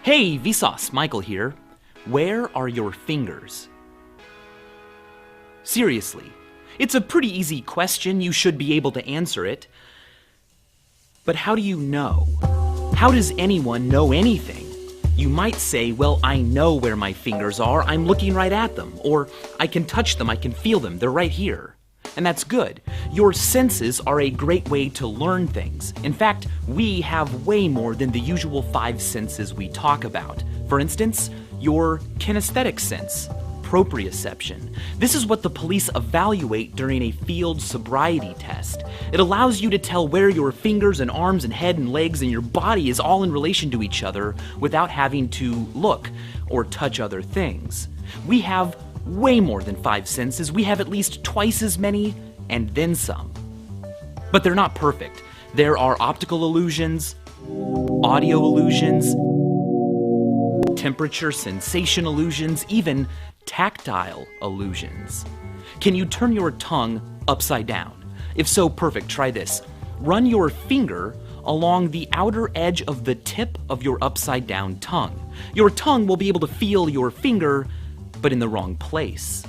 Hey, Vsause, Michael here. Where are your fingers? Seriously, it's a pretty easy question. You should be able to answer it. But how do you know? How does anyone know anything? You might say, well, I know where my fingers are. I'm looking right at them. Or I can touch them. I can feel them. They're right here. And that's good. Your senses are a great way to learn things. In fact, we have way more than the usual 5 senses we talk about. For instance, your kinesthetic sense, proprioception. This is what the police evaluate during a field sobriety test. It allows you to tell where your fingers and arms and head and legs and your body is all in relation to each other without having to look or touch other things. We have way more than 5 senses. We have at least twice as many, and then some. But they're not perfect. There are optical illusions, audio illusions, temperature sensation illusions, even tactile illusions. Can you turn your tongue upside down? If so, perfect. Try this. Run your finger along the outer edge of the tip of your upside down tongue. Your tongue will be able to feel your finger, but in the wrong place.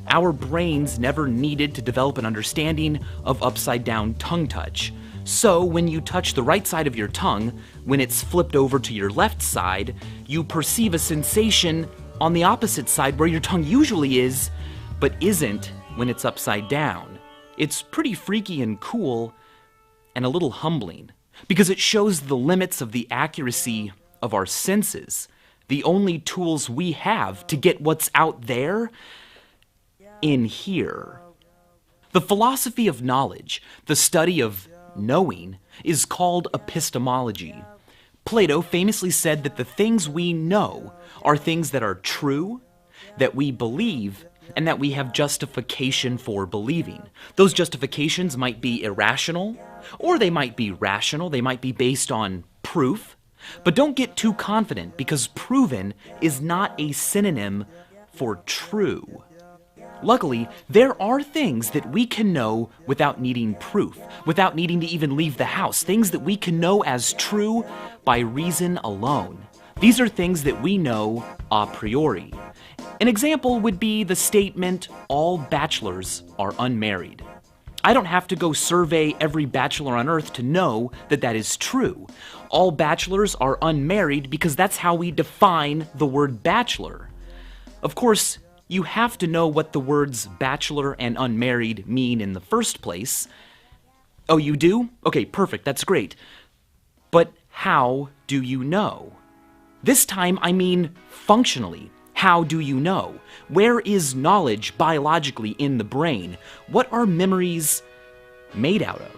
Our brains never needed to develop an understanding of upside down tongue touch. So when you touch the right side of your tongue, when it's flipped over to your left side, you perceive a sensation on the opposite side where your tongue usually is, but isn't when it's upside down. It's pretty freaky and cool, and a little humbling, because it shows the limits of the accuracy of our senses. The only tools we have to get what's out there in here. The philosophy of knowledge, the study of knowing, is called epistemology. Plato famously said that the things we know are things that are true, that we believe, and that we have justification for believing. Those justifications might be irrational, or they might be rational. They might be based on proof. But don't get too confident, because proven is not a synonym for true. Luckily, there are things that we can know without needing proof, without needing to even leave the house, things that we can know as true by reason alone. These are things that we know a priori. An example would be the statement, all bachelors are unmarried. I don't have to go survey every bachelor on earth to know that that is true. All bachelors are unmarried because that's how we define the word bachelor. Of course, you have to know what the words bachelor and unmarried mean in the first place. Oh, you do? Okay, perfect, that's great. But how do you know? This time I mean functionally. How do you know? Where is knowledge biologically in the brain? What are memories made out of?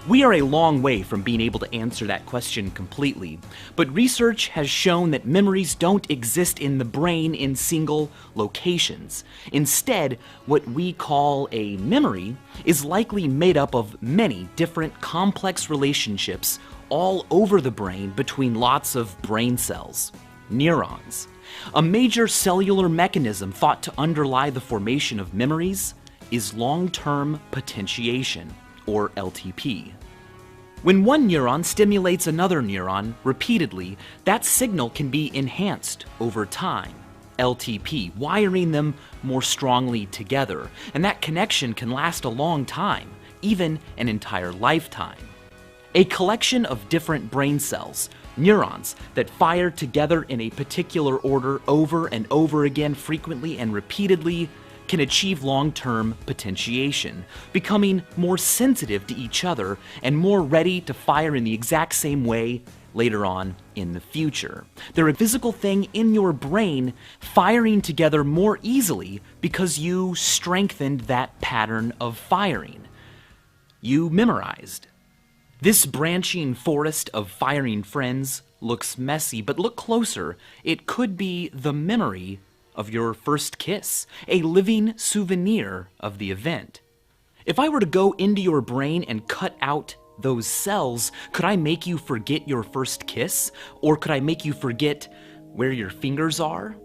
We are a long way from being able to answer that question completely, but research has shown that memories don't exist in the brain in single locations. Instead, what we call a memory is likely made up of many different complex relationships all over the brain between lots of brain cells, neurons. A major cellular mechanism thought to underlie the formation of memories is long-term potentiation, or LTP. When one neuron stimulates another neuron repeatedly, that signal can be enhanced over time, LTP, wiring them more strongly together, and that connection can last a long time, even an entire lifetime. A collection of different brain cells, neurons that fire together in a particular order over and over again frequently and repeatedly, can achieve long-term potentiation, becoming more sensitive to each other and more ready to fire in the exact same way later on in the future. They're a physical thing in your brain firing together more easily because you strengthened that pattern of firing. You memorized. This branching forest of firing friends looks messy, but look closer. It could be the memory of your first kiss, a living souvenir of the event. If I were to go into your brain and cut out those cells, could I make you forget your first kiss? Or could I make you forget where your fingers are?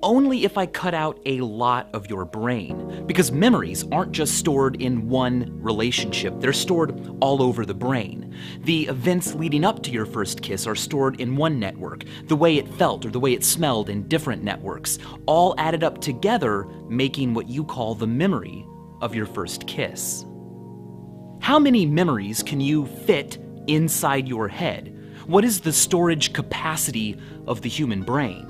only if I cut out a lot of your brain, because memories aren't just stored in one relationship, they're stored all over the brain. The events leading up to your first kiss are stored in one network, the way it felt or the way it smelled in different networks, all added up together, making what you call the memory of your first kiss. How many memories can you fit inside your head? What is the storage capacity of the human brain?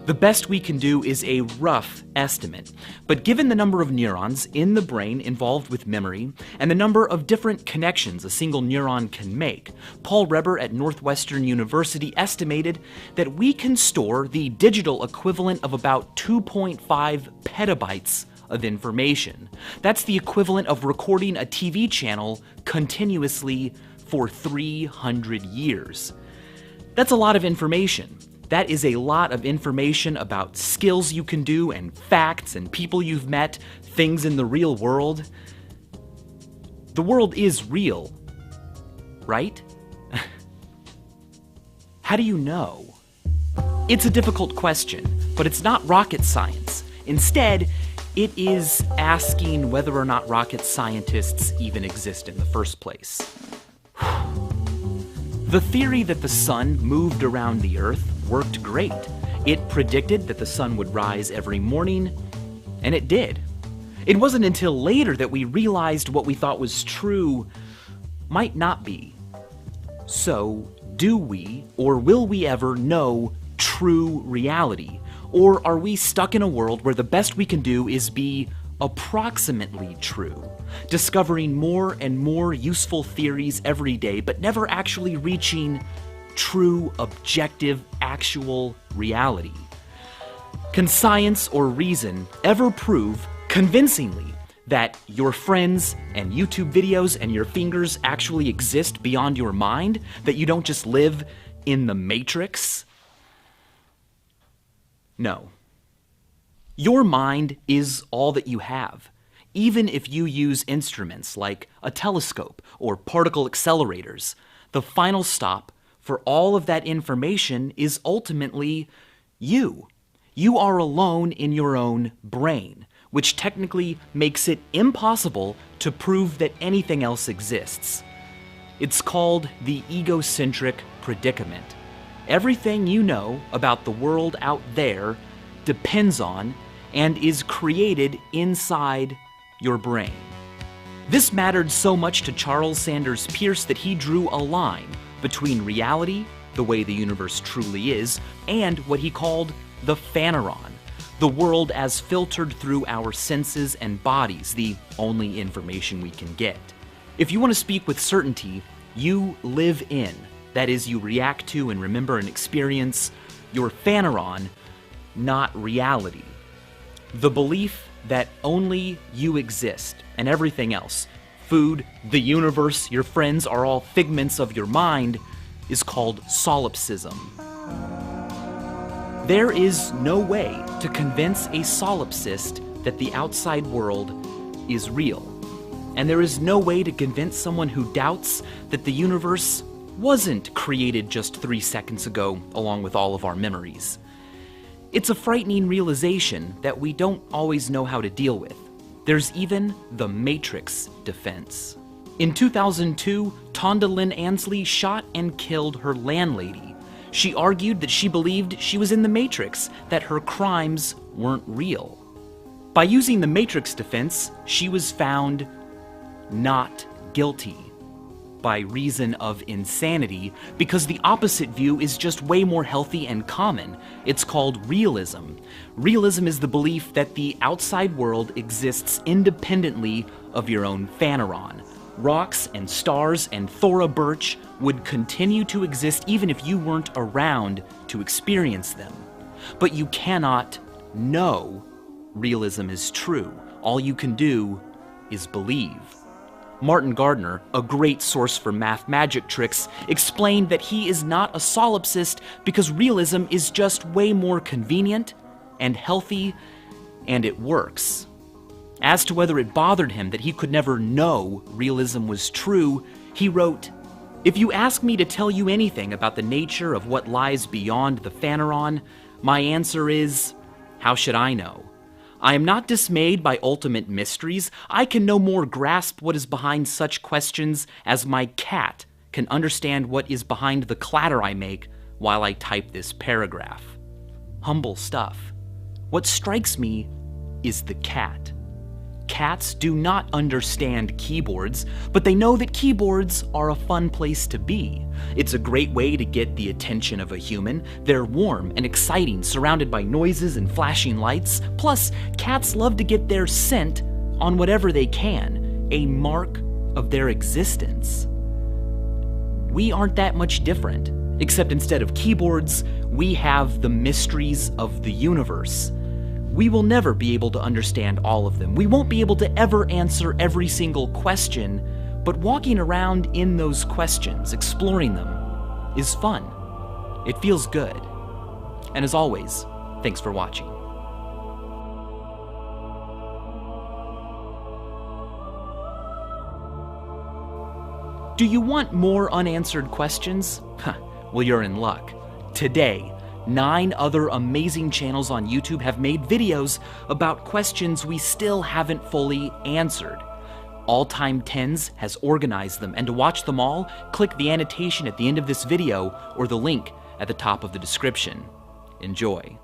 The best we can do is a rough estimate, but given the number of neurons in the brain involved with memory and the number of different connections a single neuron can make, Paul Reber at Northwestern University estimated that we can store the digital equivalent of about 2.5 petabytes of information. That's the equivalent of recording a TV channel continuously for 300 years. That's a lot of information. That is a lot of information about skills you can do and facts and people you've met, things in the real world. The world is real, right? How do you know? It's a difficult question, but it's not rocket science. Instead, it is asking whether or not rocket scientists even exist in the first place. The theory that the sun moved around the Earth worked great. It predicted that the sun would rise every morning, and it did. It wasn't until later that we realized what we thought was true might not be. So, do we, or will we ever know true reality? Or are we stuck in a world where the best we can do is be approximately true, discovering more and more useful theories every day, but never actually reaching true, objective, actual reality? Can science or reason ever prove convincingly that your friends and YouTube videos and your fingers actually exist beyond your mind? That you don't just live in the Matrix? No. Your mind is all that you have. Even if you use instruments like a telescope or particle accelerators, the final stop for all of that information is ultimately you. You are alone in your own brain, which technically makes it impossible to prove that anything else exists. It's called the egocentric predicament. Everything you know about the world out there depends on and is created inside your brain. This mattered so much to Charles Sanders Peirce that he drew a line between reality, the way the universe truly is, and what he called the phaneron, the world as filtered through our senses and bodies, the only information we can get. If you want to speak with certainty, you live in, that is, you react to and remember and experience your phaneron, not reality. The belief that only you exist and everything else, food, the universe, your friends, are all figments of your mind, is called solipsism. There is no way to convince a solipsist that the outside world is real. And there is no way to convince someone who doubts that the universe wasn't created just 3 seconds ago, along with all of our memories. It's a frightening realization that we don't always know how to deal with. There's even the Matrix defense. In 2002, Tonda Lynn Ansley shot and killed her landlady. She argued that she believed she was in the Matrix, that her crimes weren't real. By using the Matrix defense, she was found not guilty by reason of insanity, because the opposite view is just way more healthy and common. It's called realism. Realism is the belief that the outside world exists independently of your own phaneron. Rocks and stars and Thora Birch would continue to exist even if you weren't around to experience them. But you cannot know realism is true. All you can do is believe. Martin Gardner, a great source for math magic tricks, explained that he is not a solipsist because realism is just way more convenient and healthy, and it works. As to whether it bothered him that he could never know realism was true, he wrote, "If you ask me to tell you anything about the nature of what lies beyond the phaneron, my answer is, How should I know? I am not dismayed by ultimate mysteries. I can no more grasp what is behind such questions as my cat can understand what is behind the clatter I make while I type this paragraph. Humble stuff. What strikes me is the cat. Cats do not understand keyboards, but they know that keyboards are a fun place to be. It's a great way to get the attention of a human. They're warm and exciting, surrounded by noises and flashing lights. Plus, cats love to get their scent on whatever they can, a mark of their existence. We aren't that much different, except instead of keyboards, we have the mysteries of the universe. We will never be able to understand all of them. We won't be able to ever answer every single question, but walking around in those questions, exploring them, is fun. It feels good. And as always, thanks for watching. Do you want more unanswered questions? Well, you're in luck. Today, 9 other amazing channels on YouTube have made videos about questions we still haven't fully answered. All Time 10s has organized them, and to watch them all, click the annotation at the end of this video or the link at the top of the description. Enjoy.